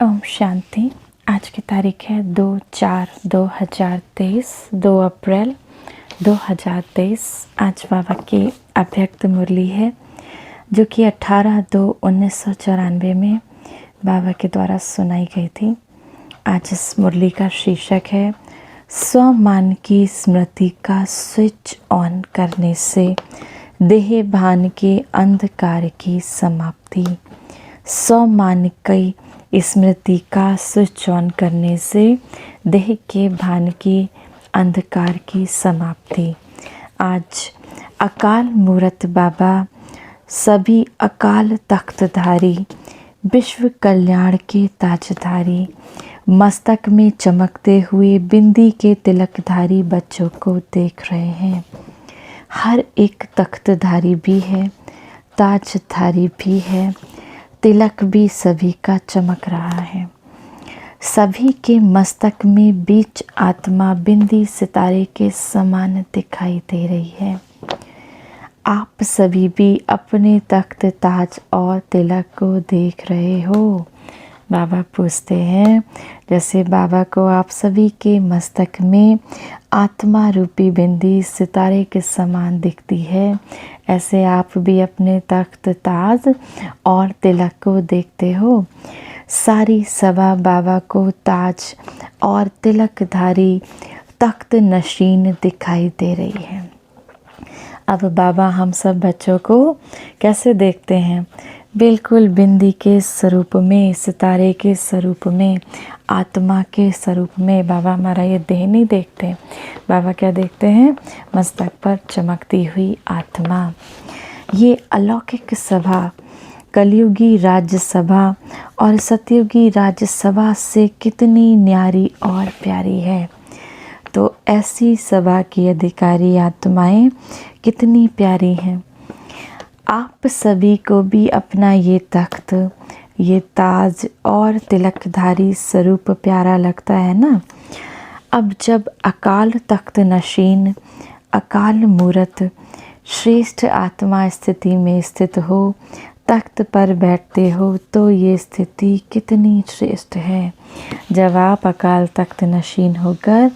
ओम शांति। आज की तारीख है 2/4/2023, 2 अप्रैल 2023। आज बाबा की अव्यक्त मुरली है जो कि 18/2/1994 में बाबा के द्वारा सुनाई गई थी। आज इस मुरली का शीर्षक है स्वमान की स्मृति का स्विच ऑन करने से देह भान के अंधकार की समाप्ति। स्वमान की स्मृति का स्विच ऑन करने से देह के भान के अंधकार की समाप्ति। आज अकाल मूरत बाबा सभी अकाल तख्तधारी विश्व कल्याण के ताजधारी मस्तक में चमकते हुए बिंदी के तिलकधारी बच्चों को देख रहे हैं। हर एक तख्तधारी भी है, ताजधारी भी है, तिलक भी सभी का चमक रहा है। सभी के मस्तक में बीच आत्मा बिंदी सितारे के समान दिखाई दे रही है। आप सभी भी अपने तख्त ताज और तिलक को देख रहे हो। बाबा पूछते हैं, जैसे बाबा को आप सभी के मस्तक में आत्मा रूपी बिंदी सितारे के समान दिखती है, ऐसे आप भी अपने तख्त ताज और तिलक को देखते हो। सारी सभा बाबा को ताज और तिलकधारी तख्त नशीन दिखाई दे रही है। अब बाबा हम सब बच्चों को कैसे देखते हैं? बिल्कुल बिंदी के स्वरूप में, सितारे के स्वरूप में, आत्मा के स्वरूप में। बाबा हमारा ये देह नहीं देखते। बाबा क्या देखते हैं? मस्तक पर चमकती हुई आत्मा। ये अलौकिक सभा कलयुगी राज्य सभा और सतयुगी राज्य सभा से कितनी न्यारी और प्यारी है। तो ऐसी सभा की अधिकारी आत्माएं कितनी प्यारी हैं। आप सभी को भी अपना ये तख्त, ये ताज और तिलकधारी स्वरूप प्यारा लगता है ना। अब जब अकाल तख्त नशीन, अकाल मूरत श्रेष्ठ आत्मा स्थिति में स्थित हो, तख्त पर बैठते हो, तो ये स्थिति कितनी श्रेष्ठ है। जब आप अकाल तख्त नशीन होकर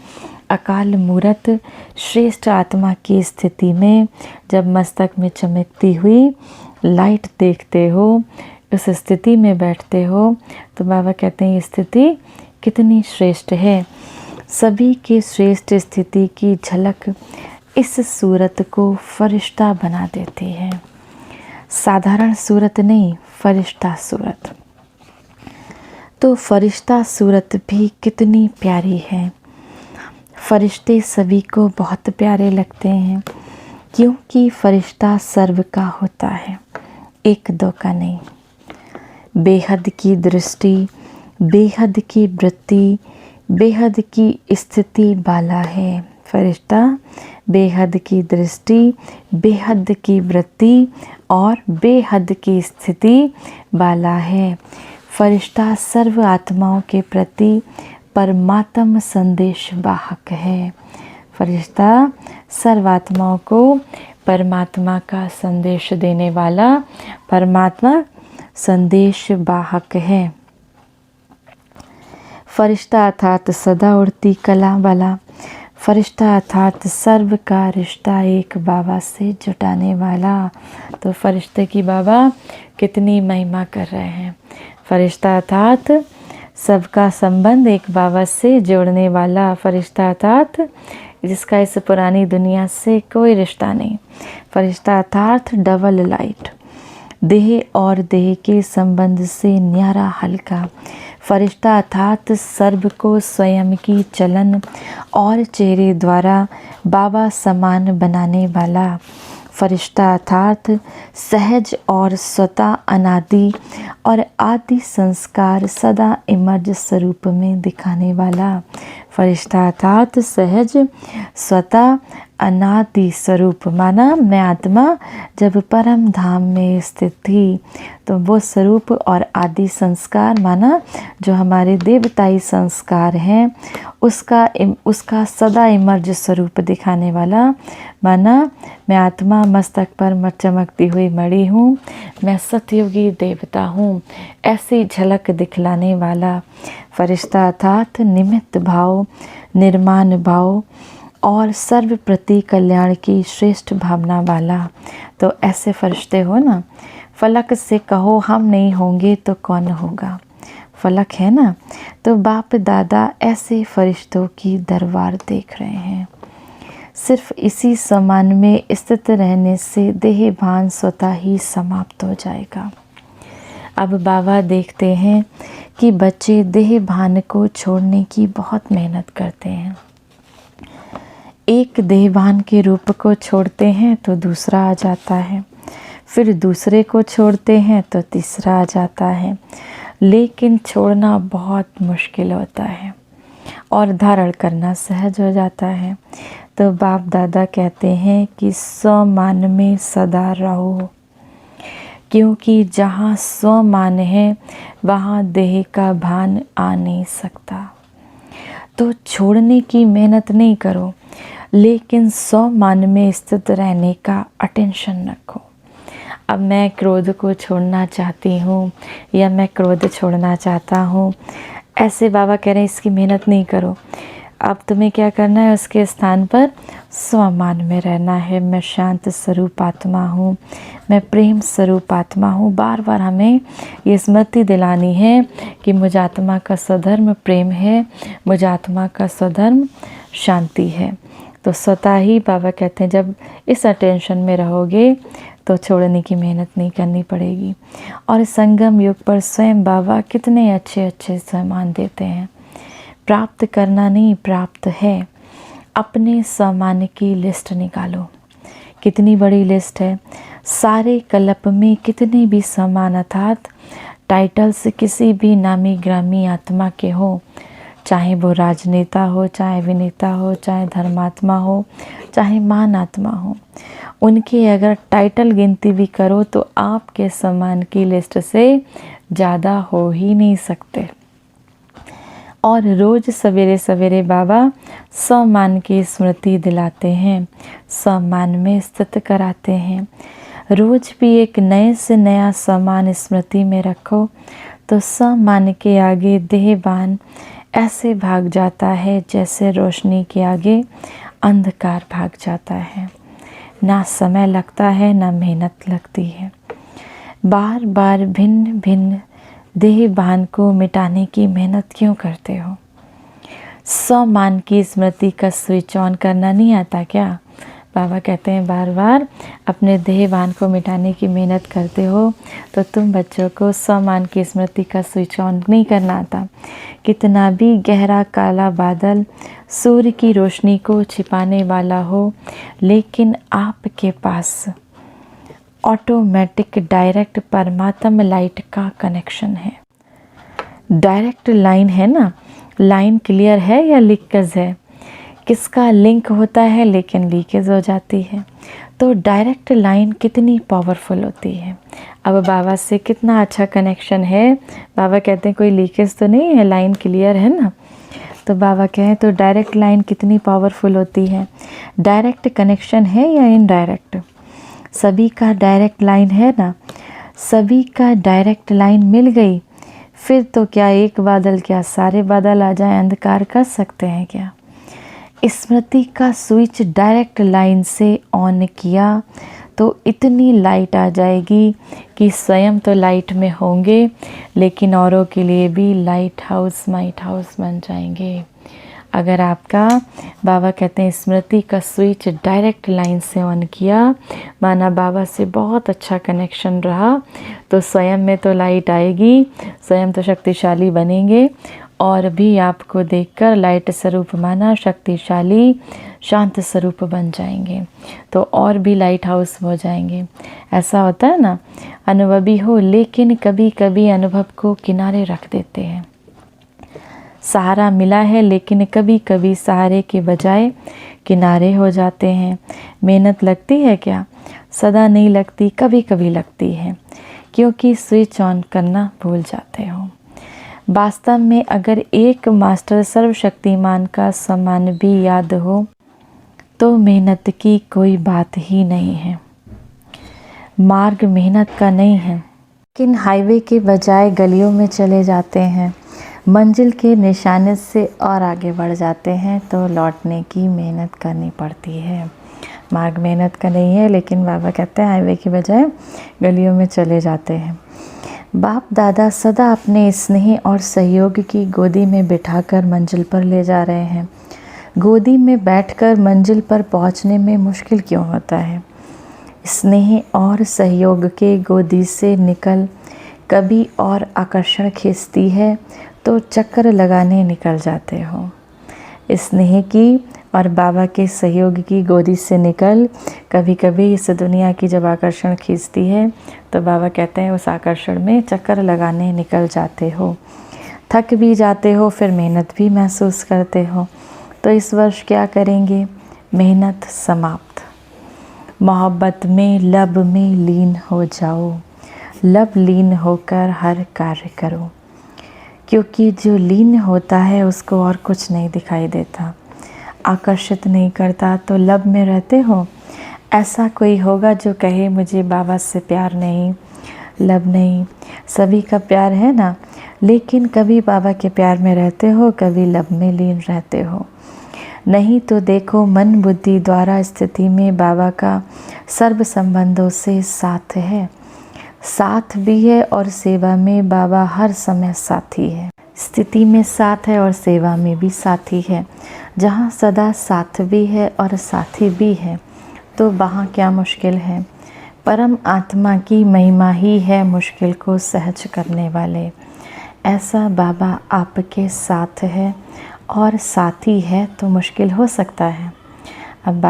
अकाल मूरत श्रेष्ठ आत्मा की स्थिति में जब मस्तक में चमकती हुई लाइट देखते हो, उस स्थिति में बैठते हो, तो बाबा कहते हैं ये स्थिति कितनी श्रेष्ठ है। सभी के श्रेष्ठ स्थिति की झलक इस सूरत को फरिश्ता बना देती है। साधारण सूरत नहीं, फरिश्ता सूरत। तो फरिश्ता सूरत भी कितनी प्यारी है। फरिश्ते सभी को बहुत प्यारे लगते हैं, क्योंकि फरिश्ता सर्व का होता है, एक दो का नहीं। बेहद की दृष्टि, बेहद की वृत्ति, बेहद की स्थिति वाला है फरिश्ता। बेहद की दृष्टि, बेहद की वृत्ति और बेहद की स्थिति वाला है। फरिश्ता सर्व आत्माओं के प्रति परमात्म संदेश वाहक है। फरिश्ता सर्वात्माओं को परमात्मा का संदेश देने वाला परमात्मा संदेश वाहक है। फरिश्ता अर्थात सदा उड़ती कला वाला। फरिश्ता अर्थात सर्व का रिश्ता एक बाबा से जुटाने वाला। तो फरिश्ते की बाबा कितनी महिमा कर रहे हैं। फरिश्ता अर्थात सबका संबंध एक बाबा से जोड़ने वाला। फरिश्ता अर्थात जिसका इस पुरानी दुनिया से कोई रिश्ता नहीं। फरिश्ता अर्थात डबल लाइट, देह और देह के संबंध से न्यारा हल्का। फरिश्ता अर्थात सर्व को स्वयं की चलन और चेहरे द्वारा बाबा समान बनाने वाला। फरिश्ता अर्थात सहज और स्वतः अनादि और आदि संस्कार सदा इमर्ज स्वरूप में दिखाने वाला। फरिश्ता अर्थात सहज, स्वतः अनादि स्वरूप, माना मैं आत्मा जब परम धाम में स्थित थी तो वो स्वरूप और आदि संस्कार, माना जो हमारे देवताई संस्कार हैं, उसका सदा इमर्ज स्वरूप दिखाने वाला, माना मैं आत्मा मस्तक पर चमकती हुई मणि हूँ, मैं सतयुगी देवता हूँ, ऐसी झलक दिखलाने वाला फरिश्ता, अर्थात निमित्त भाव, निर्माण भाव और सर्व प्रति कल्याण की श्रेष्ठ भावना वाला। तो ऐसे फरिश्ते हो ना। फलक से कहो हम नहीं होंगे तो कौन होगा, फलक है ना। तो बाप दादा ऐसे फरिश्तों की दरबार देख रहे हैं। सिर्फ इसी समान में स्थित रहने से देह भान स्वतः ही समाप्त हो जाएगा। अब बाबा देखते हैं कि बच्चे देह भान को छोड़ने की बहुत मेहनत करते हैं। एक देहभान के रूप को छोड़ते हैं तो दूसरा आ जाता है, फिर दूसरे को छोड़ते हैं तो तीसरा आ जाता है, लेकिन छोड़ना बहुत मुश्किल होता है और धारण करना सहज हो जाता है। तो बाप दादा कहते हैं कि स्वमान में सदा रहो, क्योंकि जहाँ स्वमान है वहाँ देह का भान आ नहीं सकता। तो छोड़ने की मेहनत नहीं करो, लेकिन स्वमान में स्थित रहने का अटेंशन रखो। अब मैं क्रोध को छोड़ना चाहती हूँ या मैं क्रोध छोड़ना चाहता हूँ, ऐसे बाबा कह रहे हैं इसकी मेहनत नहीं करो। अब तुम्हें क्या करना है, उसके स्थान पर स्वमान में रहना है। मैं शांत स्वरूप आत्मा हूँ, मैं प्रेम स्वरूप आत्मा हूँ। बार बार हमें ये स्मृति दिलानी है कि मुझ आत्मा का स्वधर्म प्रेम है, मुझ आत्मा का स्वधर्म शांति है। तो स्वतः ही बाबा कहते हैं जब इस अटेंशन में रहोगे तो छोड़ने की मेहनत नहीं करनी पड़ेगी। और संगम युग पर स्वयं बाबा कितने अच्छे अच्छे सम्मान देते हैं। प्राप्त करना नहीं, प्राप्त है। अपने सम्मान की लिस्ट निकालो, कितनी बड़ी लिस्ट है। सारे कल्प में कितने भी सम्मान अर्थात टाइटल्स किसी भी नामी ग्रामी आत्मा के हो, चाहे वो राजनेता हो, चाहे विनेता हो, चाहे धर्मात्मा हो, चाहे महान आत्मा हो, उनकी अगर टाइटल गिनती भी करो तो आपके सम्मान की लिस्ट से ज़्यादा हो ही नहीं सकते। और रोज़ सवेरे सवेरे बाबा सम्मान की स्मृति दिलाते हैं, सम्मान में स्थित कराते हैं। रोज़ भी एक नए से नया सम्मान स्मृति में रखो तो सम्मान के आगे देहभान ऐसे भाग जाता है जैसे रोशनी के आगे अंधकार भाग जाता है। ना समय लगता है, ना मेहनत लगती है। बार बार भिन्न भिन्न देहभान को मिटाने की मेहनत क्यों करते हो? सम्मान की स्मृति का स्विच ऑन करना नहीं आता क्या? बाबा कहते हैं बार बार अपने देहभान को मिटाने की मेहनत करते हो तो तुम बच्चों को सम्मान की स्मृति का स्विच ऑन नहीं करना आता। कितना भी गहरा काला बादल सूर्य की रोशनी को छिपाने वाला हो, लेकिन आपके पास ऑटोमेटिक डायरेक्ट परमात्मा लाइट का कनेक्शन है। डायरेक्ट लाइन है ना, लाइन क्लियर है या लीकेज है? किसका लिंक होता है लेकिन लीकेज हो जाती है। तो डायरेक्ट लाइन कितनी पावरफुल होती है। अब बाबा से कितना अच्छा कनेक्शन है। बाबा कहते हैं कोई लीकेज तो नहीं है, लाइन क्लियर है ना। तो बाबा कहें तो डायरेक्ट लाइन कितनी पावरफुल होती है। डायरेक्ट कनेक्शन है या इनडायरेक्ट? सभी का डायरेक्ट लाइन है ना। सभी का डायरेक्ट लाइन मिल गई, फिर तो क्या एक बादल, क्या सारे बादल आ जाएं, अंधकार कर सकते हैं क्या? स्मृति का स्विच डायरेक्ट लाइन से ऑन किया तो इतनी लाइट आ जाएगी कि स्वयं तो लाइट में होंगे, लेकिन औरों के लिए भी लाइट हाउस माइट हाउस बन जाएंगे। अगर आपका बाबा कहते हैं स्मृति का स्विच डायरेक्ट लाइन से ऑन किया, माना बाबा से बहुत अच्छा कनेक्शन रहा, तो स्वयं में तो लाइट आएगी, स्वयं तो शक्तिशाली बनेंगे और भी आपको देखकर लाइट स्वरूप माना शक्तिशाली शांत स्वरूप बन जाएंगे, तो और भी लाइट हाउस हो जाएंगे। ऐसा होता है ना, अनुभवी हो लेकिन कभी कभी अनुभव को किनारे रख देते हैं। सहारा मिला है लेकिन कभी कभी सहारे के बजाय किनारे हो जाते हैं। मेहनत लगती है क्या? सदा नहीं लगती, कभी कभी लगती है, क्योंकि स्विच ऑन करना भूल जाते हो। वास्तव में अगर एक मास्टर सर्वशक्तिमान का सम्मान भी याद हो तो मेहनत की कोई बात ही नहीं है। मार्ग मेहनत का नहीं है, लेकिन हाईवे के बजाय गलियों में चले जाते हैं, मंजिल के निशाने से और आगे बढ़ जाते हैं तो लौटने की मेहनत करनी पड़ती है। मार्ग मेहनत का नहीं है, लेकिन बाबा कहते हैं हाईवे के बजाय गलियों में चले जाते हैं। बाप दादा सदा अपने स्नेह और सहयोग की गोदी में बिठाकर मंजिल पर ले जा रहे हैं। गोदी में बैठकर मंजिल पर पहुंचने में मुश्किल क्यों होता है? स्नेह और सहयोग के गोदी से निकल कभी और आकर्षण खींचती है तो चक्कर लगाने निकल जाते हो। स्नेह की और बाबा के सहयोग की गोदी से निकल कभी कभी इस दुनिया की जब आकर्षण खींचती है तो बाबा कहते हैं उस आकर्षण में चक्कर लगाने निकल जाते हो, थक भी जाते हो, फिर मेहनत भी महसूस करते हो। तो इस वर्ष क्या करेंगे? मेहनत समाप्त। मोहब्बत में लब में लीन हो जाओ, लब लीन होकर हर कार्य करो, क्योंकि जो लीन होता है उसको और कुछ नहीं दिखाई देता, आकर्षित नहीं करता। तो लब में रहते हो, ऐसा कोई होगा जो कहे मुझे बाबा से प्यार नहीं, लब नहीं। सभी का प्यार है ना, लेकिन कभी बाबा के प्यार में रहते हो, कभी लब में लीन रहते हो। नहीं तो देखो मन बुद्धि द्वारा स्थिति में बाबा का सर्व संबंधों से साथ है, साथ भी है और सेवा में बाबा हर समय साथी है। स्थिति में साथ है और सेवा में भी साथी है। जहाँ सदा साथ भी है और साथी भी है तो वहाँ क्या मुश्किल है? परम आत्मा की महिमा ही है मुश्किल को सहज करने वाले। ऐसा बाबा आपके साथ है और साथी है तो मुश्किल हो सकता है। अब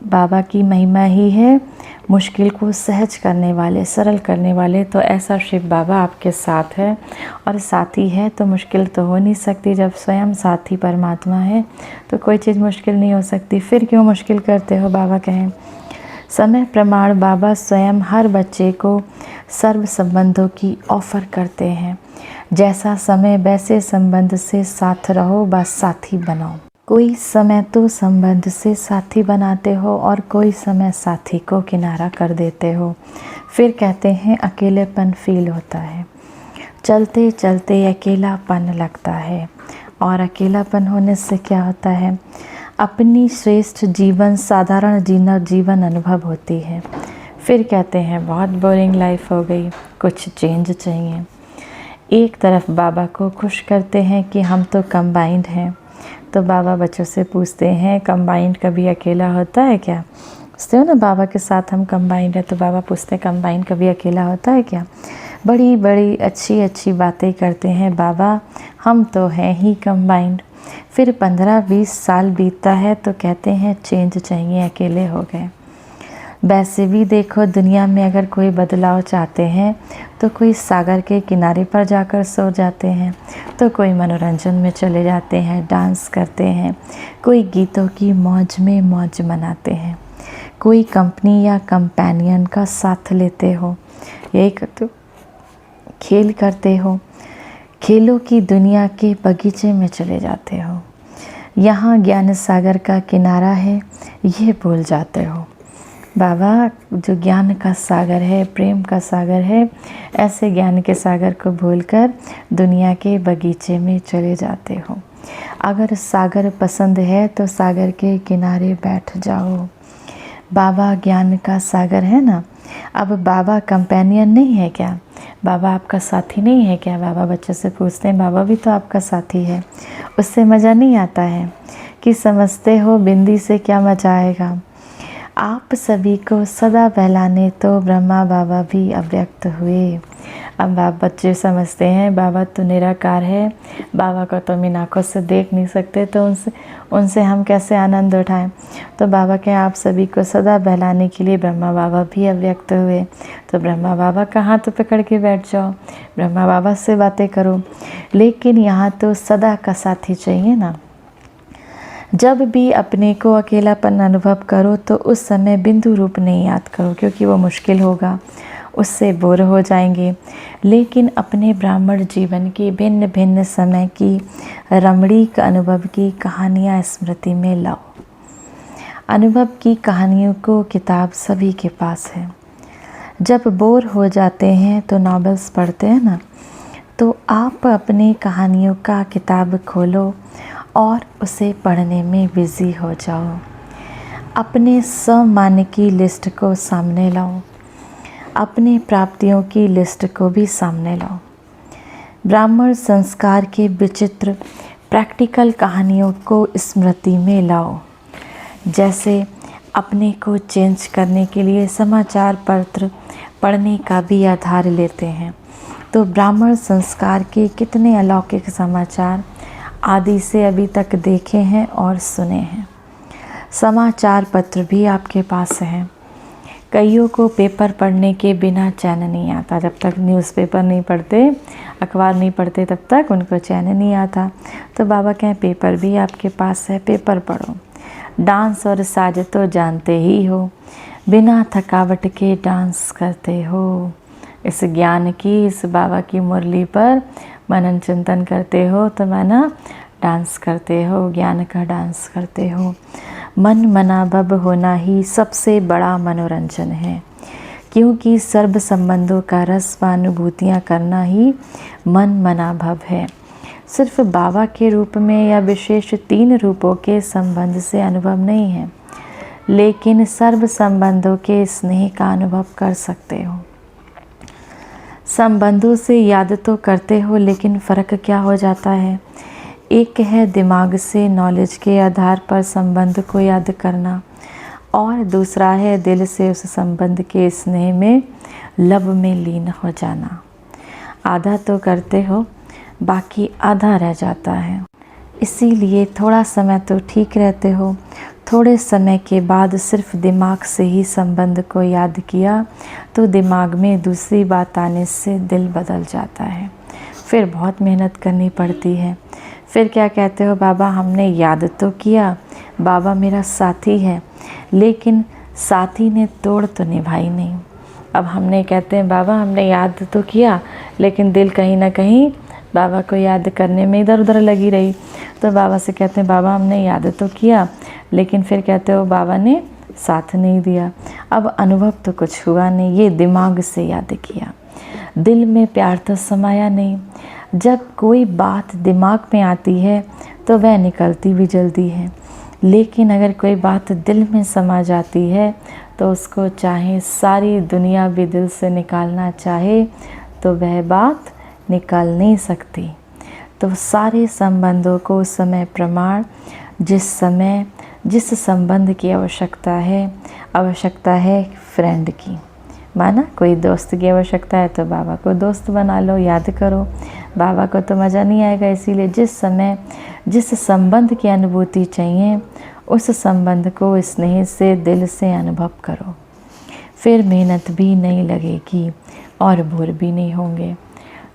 बाबा की महिमा ही है मुश्किल को सहज करने वाले, सरल करने वाले। तो ऐसा शिव बाबा आपके साथ है और साथी है तो मुश्किल तो हो नहीं सकती। जब स्वयं साथी परमात्मा है तो कोई चीज़ मुश्किल नहीं हो सकती। फिर क्यों मुश्किल करते हो? बाबा कहें समय प्रमाण बाबा स्वयं हर बच्चे को सर्व संबंधों की ऑफ़र करते हैं। जैसा समय वैसे संबंध से साथ रहो, बस साथी बनाओ। कोई समय तो संबंध से साथी बनाते हो और कोई समय साथी को किनारा कर देते हो। फिर कहते हैं अकेलेपन फील होता है, चलते चलते अकेलापन लगता है। और अकेलापन होने से क्या होता है? अपनी श्रेष्ठ जीवन साधारण जीवन अनुभव होती है। फिर कहते हैं बहुत बोरिंग लाइफ हो गई, कुछ चेंज चाहिए। एक तरफ बाबा को खुश करते हैं कि हम तो कंबाइंड हैं, तो बाबा बच्चों से पूछते हैं कंबाइंड कभी अकेला होता है क्या? पूछते हो ना बाबा के साथ हम कंबाइंड है, तो बाबा पूछते हैं कंबाइंड कभी अकेला होता है क्या? बड़ी बड़ी अच्छी अच्छी बातें करते हैं बाबा, हम तो हैं ही कंबाइंड। फिर 15-20 साल बीतता है तो कहते हैं चेंज चाहिए, अकेले हो गए। वैसे भी देखो दुनिया में अगर कोई बदलाव चाहते हैं तो कोई सागर के किनारे पर जाकर सो जाते हैं, तो कोई मनोरंजन में चले जाते हैं, डांस करते हैं, कोई गीतों की मौज में मौज मनाते हैं, कोई कंपनी या कंपेनियन का साथ लेते हो, यही तो खेल करते हो, खेलों की दुनिया के बगीचे में चले जाते हो। यहाँ ज्ञान सागर का किनारा है ये भूल जाते हो। बाबा जो ज्ञान का सागर है, प्रेम का सागर है, ऐसे ज्ञान के सागर को भूलकर दुनिया के बगीचे में चले जाते हो। अगर सागर पसंद है तो सागर के किनारे बैठ जाओ। बाबा ज्ञान का सागर है ना। अब बाबा कंपेनियन नहीं है क्या? बाबा आपका साथी नहीं है क्या? बाबा बच्चों से पूछते हैं बाबा भी तो आपका साथी है, उससे मज़ा नहीं आता है कि समझते हो बिंदी से क्या मजा आएगा। आप सभी को सदा बहलाने तो ब्रह्मा बाबा भी अव्यक्त हुए। अब आप बच्चे समझते हैं बाबा तो निराकार है, बाबा को तो हम इन आँखों से देख नहीं सकते, तो उनसे हम कैसे आनंद उठाएं। तो बाबा के आप सभी को सदा बहलाने के लिए ब्रह्मा बाबा भी अव्यक्त हुए। तो ब्रह्मा बाबा का हाथ पकड़ के बैठ जाओ, ब्रह्मा बाबा से बातें करो। लेकिन यहाँ तो सदा का साथी चाहिए ना। जब भी अपने को अकेलापन अनुभव करो तो उस समय बिंदु रूप नहीं याद करो, क्योंकि वो मुश्किल होगा, उससे बोर हो जाएंगे। लेकिन अपने ब्राह्मण जीवन की भिन्न भिन्न समय की रमणीक अनुभव की कहानियाँ स्मृति में लाओ। अनुभव की कहानियों को किताब सभी के पास है। जब बोर हो जाते हैं तो नॉवेल्स पढ़ते हैं ना, तो आप अपनी कहानियों का किताब खोलो और उसे पढ़ने में बिज़ी हो जाओ। अपने सम्मान की लिस्ट को सामने लाओ, अपनी प्राप्तियों की लिस्ट को भी सामने लाओ। ब्राह्मण संस्कार के विचित्र प्रैक्टिकल कहानियों को स्मृति में लाओ। जैसे अपने को चेंज करने के लिए समाचार पत्र पढ़ने का भी आधार लेते हैं, तो ब्राह्मण संस्कार के कितने अलौकिक समाचार आदि से अभी तक देखे हैं और सुने हैं। समाचार पत्र भी आपके पास हैं। कईयों को पेपर पढ़ने के बिना चैन नहीं आता। जब तक न्यूज़पेपर नहीं पढ़ते, अखबार नहीं पढ़ते, तब तक उनको चैन नहीं आता। तो बाबा कहें पेपर भी आपके पास है, पेपर पढ़ो। डांस और साज तो जानते ही हो, बिना थकावट के डांस करते हो। इस ज्ञान की, इस बाबा की मुरली पर मनन चिंतन करते हो तो माना डांस करते हो, ज्ञान का डांस करते हो। मन मनाभव होना ही सबसे बड़ा मनोरंजन है, क्योंकि सर्व संबंधों का रस व अनुभूतियाँ करना ही मन मनाभव है। सिर्फ बाबा के रूप में या विशेष 3 रूपों के संबंध से अनुभव नहीं है, लेकिन सर्व संबंधों के स्नेह का अनुभव कर सकते हो। संबंधों से याद तो करते हो, लेकिन फ़र्क क्या हो जाता है? एक है दिमाग से नॉलेज के आधार पर संबंध को याद करना, और दूसरा है दिल से उस संबंध के स्नेह में, लब में लीन हो जाना। आधा तो करते हो, बाकी आधा रह जाता है। इसीलिए थोड़ा समय तो ठीक रहते हो, थोड़े समय के बाद सिर्फ दिमाग से ही संबंध को याद किया तो दिमाग में दूसरी बात आने से दिल बदल जाता है। फिर बहुत मेहनत करनी पड़ती है। फिर क्या कहते हो, बाबा हमने याद तो किया, बाबा मेरा साथी है, लेकिन साथी ने तोड़ तो निभाई नहीं। अब हमने कहते हैं बाबा हमने याद तो किया, लेकिन दिल कहीं ना कहीं बाबा को याद करने में इधर उधर लगी रही। तो बाबा से कहते हैं बाबा हमने याद तो किया, लेकिन फिर कहते हो बाबा ने साथ नहीं दिया। अब अनुभव तो कुछ हुआ नहीं, ये दिमाग से याद किया, दिल में प्यार तो समाया नहीं। जब कोई बात दिमाग में आती है तो वह निकलती भी जल्दी है, लेकिन अगर कोई बात दिल में समा जाती है तो उसको चाहे सारी दुनिया भी दिल से निकालना चाहे तो वह बात निकाल नहीं सकती। तो सारे संबंधों को उस समय प्रमाण, जिस समय जिस संबंध की आवश्यकता है फ्रेंड की, माना कोई दोस्त की आवश्यकता है तो बाबा को दोस्त बना लो, याद करो। बाबा को तो मज़ा नहीं आएगा, इसीलिए जिस समय जिस संबंध की अनुभूति चाहिए उस संबंध को स्नेह से दिल से अनुभव करो। फिर मेहनत भी नहीं लगेगी और बोर भी नहीं होंगे।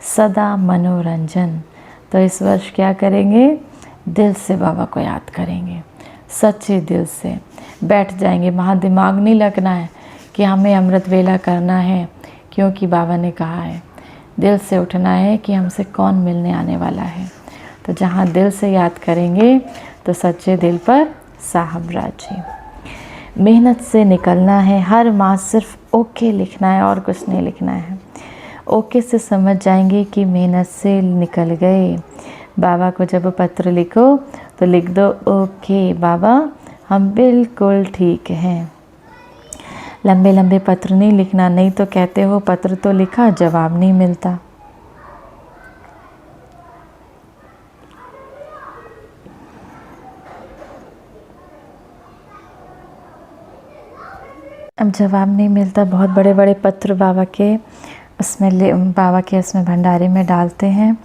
सदा मनोरंजन। तो इस वर्ष क्या करेंगे? दिल से बाबा को याद करेंगे, सच्चे दिल से बैठ जाएंगे। वहाँ दिमाग नहीं लगना है कि हमें अमृत वेला करना है क्योंकि बाबा ने कहा है। दिल से उठना है कि हमसे कौन मिलने आने वाला है। तो जहाँ दिल से याद करेंगे तो सच्चे दिल पर साहब राजी। मेहनत से निकलना है, हर मास सिर्फ ओके लिखना है और कुछ नहीं लिखना है। ओके से समझ जाएंगे कि मेहनत से निकल गए। बाबा को जब पत्र लिखो तो लिख दो ओके बाबा हम बिल्कुल ठीक हैं। लंबे लंबे पत्र नहीं लिखना, नहीं तो कहते हो पत्र तो लिखा जवाब नहीं मिलता। अब जवाब नहीं मिलता, बहुत बड़े बड़े पत्र बाबा के उसमें भंडारे में डालते हैं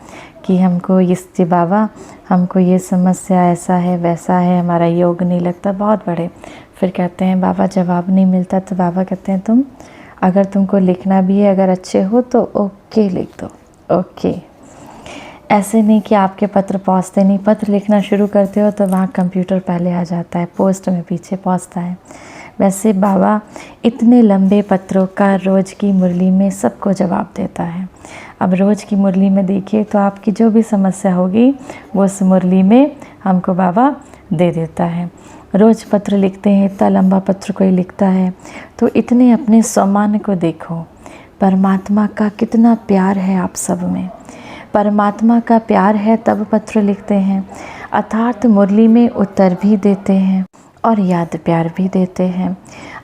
कि हमको ये बाबा हमको ये समस्या, ऐसा है वैसा है, हमारा योग नहीं लगता, बहुत बड़े। फिर कहते हैं बाबा जवाब नहीं मिलता, तो बाबा कहते हैं तुम अगर तुमको लिखना भी है, अगर अच्छे हो तो ओके लिख दो। ओके ऐसे नहीं कि आपके पत्र पहुंचते नहीं, पत्र लिखना शुरू करते हो तो वहाँ कंप्यूटर पहले आ जाता है, पोस्ट में पीछे पहुंचता है। वैसे बाबा इतने लंबे पत्रों का रोज़ की मुरली में सबको जवाब देता है। अब रोज़ की मुरली में देखिए तो आपकी जो भी समस्या होगी वो उस मुरली में हमको बाबा दे देता है। रोज़ पत्र लिखते हैं, इतना लंबा पत्र कोई लिखता है तो इतने अपने सम्मान को देखो। परमात्मा का कितना प्यार है आप सब में, परमात्मा का प्यार है तब पत्र लिखते हैं, अर्थात मुरली में उत्तर भी देते हैं और याद प्यार भी देते हैं।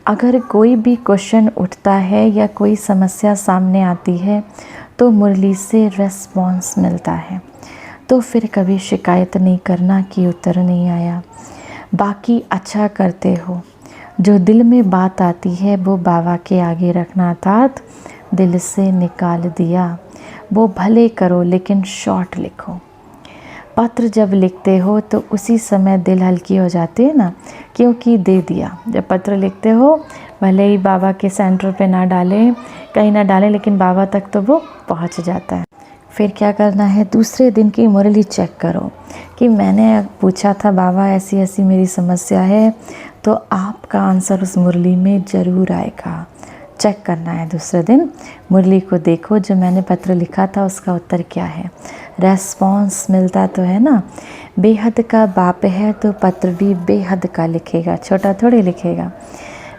अगर कोई भी क्वेश्चन उठता है या कोई समस्या सामने आती है तो मुरली से रेस्पॉन्स मिलता है, तो फिर कभी शिकायत नहीं करना कि उत्तर नहीं आया। बाकी अच्छा करते हो, जो दिल में बात आती है वो बाबा के आगे रखना, अर्थात दिल से निकाल दिया। वो भले करो लेकिन शॉर्ट लिखो। पत्र जब लिखते हो तो उसी समय दिल हल्की हो जाती है ना, क्योंकि दे दिया। जब पत्र लिखते हो भले ही बाबा के सेंटर पे ना डालें, कहीं ना डालें, लेकिन बाबा तक तो वो पहुंच जाता है। फिर क्या करना है, दूसरे दिन की मुरली चेक करो कि मैंने पूछा था बाबा ऐसी ऐसी मेरी समस्या है, तो आपका आंसर उस मुरली में ज़रूर आएगा। चेक करना है दूसरे दिन, मुरली को देखो जो मैंने पत्र लिखा था उसका उत्तर क्या है, रेस्पॉन्स मिलता तो है ना। बेहद का बाप है तो पत्र भी बेहद का लिखेगा, छोटा थोड़ी लिखेगा।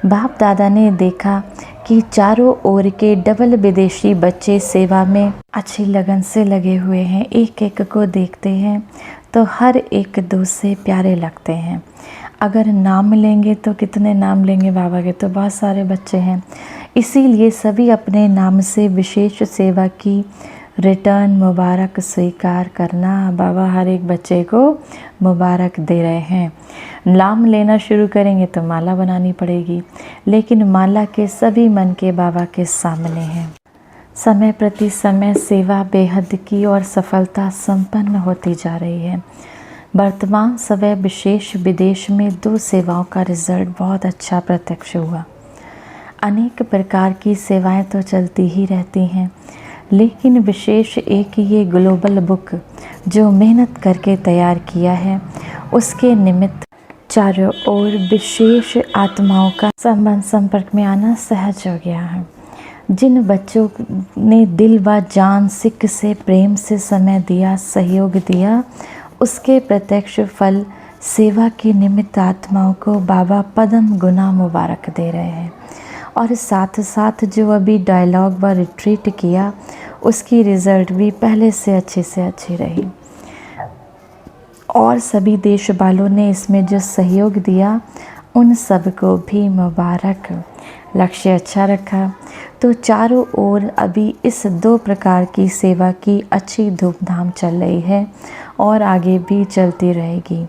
बाप दादा ने देखा कि चारों ओर के डबल विदेशी बच्चे सेवा में अच्छी लगन से लगे हुए हैं, एक एक को देखते हैं तो हर एक दो से प्यारे लगते हैं। अगर नाम लेंगे तो कितने नाम लेंगे बाबा के, तो बहुत सारे बच्चे हैं, इसीलिए सभी अपने नाम से विशेष सेवा की रिटर्न मुबारक स्वीकार करना। बाबा हर एक बच्चे को मुबारक दे रहे हैं। नाम लेना शुरू करेंगे तो माला बनानी पड़ेगी, लेकिन माला के सभी मन के बाबा के सामने हैं। समय प्रति समय सेवा बेहद की और सफलता संपन्न होती जा रही है। वर्तमान समय विशेष विदेश में 2 सेवाओं का रिजल्ट बहुत अच्छा प्रत्यक्ष हुआ। अनेक प्रकार की सेवाएं तो चलती ही रहती हैं, लेकिन विशेष एक ये ग्लोबल बुक जो मेहनत करके तैयार किया है, उसके निमित्त चारों ओर विशेष आत्माओं का संपर्क में आना सहज हो गया है। जिन बच्चों ने दिल व जान सिक से प्रेम से समय दिया, सहयोग दिया, उसके प्रत्यक्ष फल सेवा के निमित्त आत्माओं को बाबा पदम गुना मुबारक दे रहे हैं। और साथ साथ जो अभी डायलॉग व रिट्रीट किया उसकी रिज़ल्ट भी पहले से अच्छी रही। और सभी देश वालों ने इसमें जो सहयोग दिया उन सब को भी मुबारक। लक्ष्य अच्छा रखा तो चारों ओर अभी इस 2 प्रकार की सेवा की अच्छी धूमधाम चल रही है और आगे भी चलती रहेगी।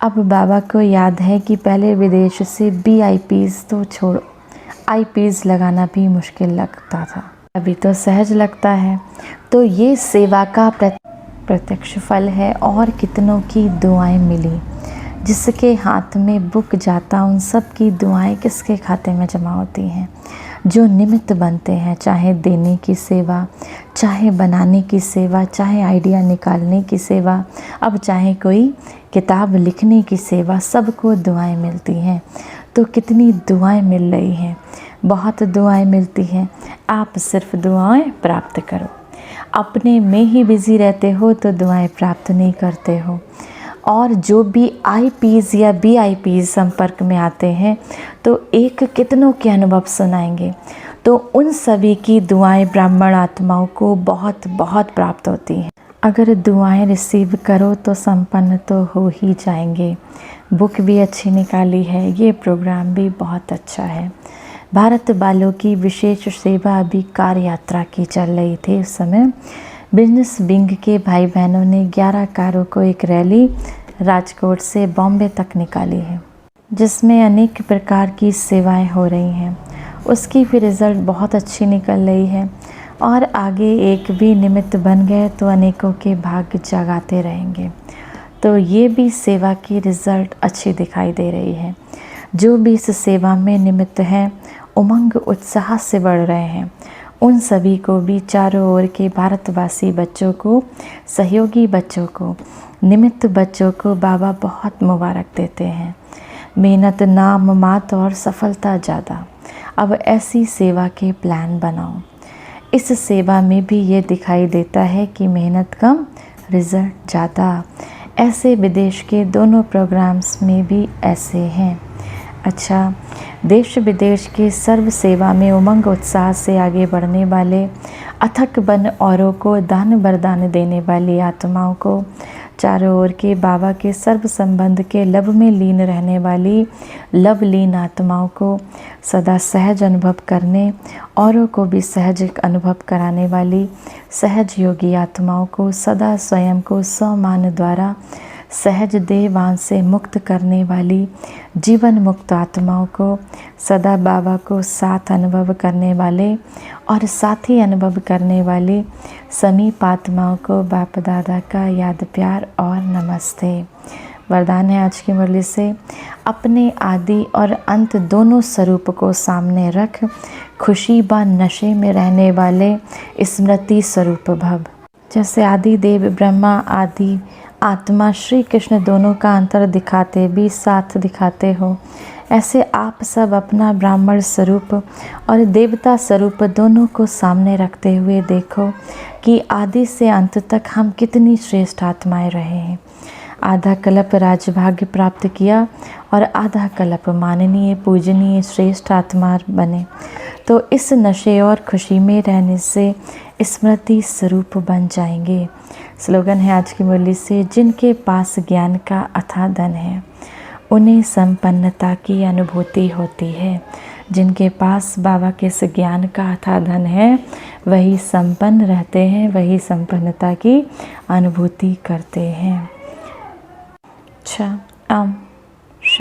अब बाबा को याद है कि पहले विदेश से VIPs तो छोड़ो, IPs लगाना भी मुश्किल लगता था, अभी तो सहज लगता है। तो ये सेवा का प्रत्यक्ष फल है। और कितनों की दुआएं मिली, जिसके हाथ में बुक जाता उन सब की दुआएं किसके खाते में जमा होती हैं, जो निमित्त बनते हैं, चाहे देने की सेवा, चाहे बनाने की सेवा, चाहे आइडिया निकालने की सेवा, अब चाहे कोई किताब लिखने की सेवा, सबको दुआएं मिलती हैं। तो कितनी दुआएं मिल रही हैं, बहुत दुआएं मिलती हैं। आप सिर्फ दुआएं प्राप्त करो, अपने में ही बिज़ी रहते हो तो दुआएं प्राप्त नहीं करते हो। और जो भी IPs या VIPs संपर्क में आते हैं तो एक कितनों के अनुभव सुनाएंगे, तो उन सभी की दुआएं ब्राह्मण आत्माओं को बहुत बहुत प्राप्त होती हैं। अगर दुआएं रिसीव करो तो संपन्न तो हो ही जाएंगे। बुक भी अच्छी निकाली है, ये प्रोग्राम भी बहुत अच्छा है। भारत वालों की विशेष सेवा अभी कार यात्रा की चल रही थी। उस समय बिजनेस विंग के भाई बहनों ने 11 कारों को एक रैली राजकोट से बॉम्बे तक निकाली है, जिसमें अनेक प्रकार की सेवाएं हो रही हैं। उसकी भी रिज़ल्ट बहुत अच्छी निकल रही है और आगे एक भी निमित्त बन गए तो अनेकों के भाग्य जगाते रहेंगे। तो ये भी सेवा की रिज़ल्ट अच्छी दिखाई दे रही है। जो भी इस सेवा में निमित्त हैं उमंग उत्साह से बढ़ रहे हैं उन सभी को भी, चारों ओर के भारतवासी बच्चों को, सहयोगी बच्चों को, निमित्त बच्चों को बाबा बहुत मुबारक देते हैं। मेहनत नाम मात और सफलता ज़्यादा। अब ऐसी सेवा के प्लान बनाओ। इस सेवा में भी ये दिखाई देता है कि मेहनत कम, रिज़ल्ट ज़्यादा। ऐसे विदेश के दोनों प्रोग्राम्स में भी ऐसे हैं। अच्छा, देश विदेश के सर्व सेवा में उमंग उत्साह से आगे बढ़ने वाले, अथक बन औरों को दान वरदान देने वाली आत्माओं को, चारों ओर के बाबा के सर्व संबंध के लब में लीन रहने वाली लवलीन आत्माओं को, सदा सहज अनुभव करने, औरों को भी सहज अनुभव कराने वाली सहज योगी आत्माओं को, सदा स्वयं को स्वमान द्वारा सहज देहवान से मुक्त करने वाली जीवन मुक्त आत्माओं को, सदा बाबा को साथ अनुभव करने वाले और साथी अनुभव करने वाली समीप आत्माओं को बाप दादा का याद प्यार और नमस्ते। वरदान है आज की मुरली से, अपने आदि और अंत दोनों स्वरूप को सामने रख खुशी व नशे में रहने वाले स्मृति स्वरूप भव। जैसे आदि देव ब्रह्मा, आदि आत्मा श्री कृष्ण दोनों का अंतर दिखाते भी साथ दिखाते हो, ऐसे आप सब अपना ब्राह्मण स्वरूप और देवता स्वरूप दोनों को सामने रखते हुए देखो कि आदि से अंत तक हम कितनी श्रेष्ठ आत्माएं रहे हैं। आधा कल्प राजभाग्य प्राप्त किया और आधा कल्प माननीय पूजनीय श्रेष्ठ आत्मा बने, तो इस नशे और खुशी में रहने से स्मृति स्वरूप बन जाएंगे। स्लोगन है आज की मुरली से, जिनके पास ज्ञान का अथाह धन है उन्हें संपन्नता की अनुभूति होती है। जिनके पास बाबा के इस ज्ञान का अथाह धन है वही संपन्न रहते हैं, वही संपन्नता की अनुभूति करते हैं। अच्छा,